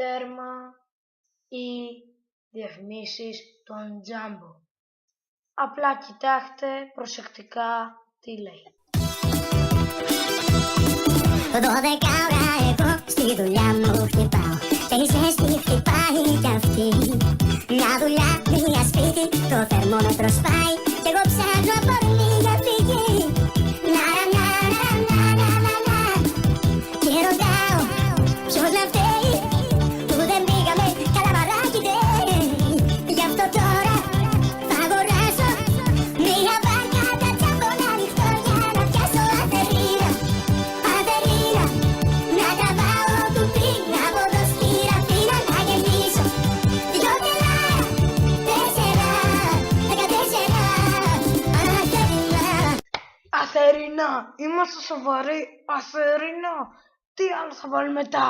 τέρμα ή διαφημίσεις των Jumbo. Απλά κοιτάξτε προσεκτικά τι λέει. 12 ώρα εγώ στη δουλειά μου χτυπάω. Τη ζέστη χτυπάει κι αυτή. Μια δουλειά, μια σπίτι, το θερμόμετρο σπάει. Κι εγώ ψάχνω αφορμή για φύγη. Και ρωτάω ποιος να φταίει που δεν πήγαμε καλαμαράκι ντε. Γι' αυτό τώρα θα αγοράσω μια βάρκα τα Jumbo να ανοιχτώ για να πιάσω αθερίνα. Αθερίνα, να τραβάω κουμπί, από το σπιραφίνα να γεμίσω. 2 κιλά, 4, 14, αθερίνα. Αθερίνα, είμαστε σοβαροί, Αθερίνα, τι άλλο θα βάλει μετά?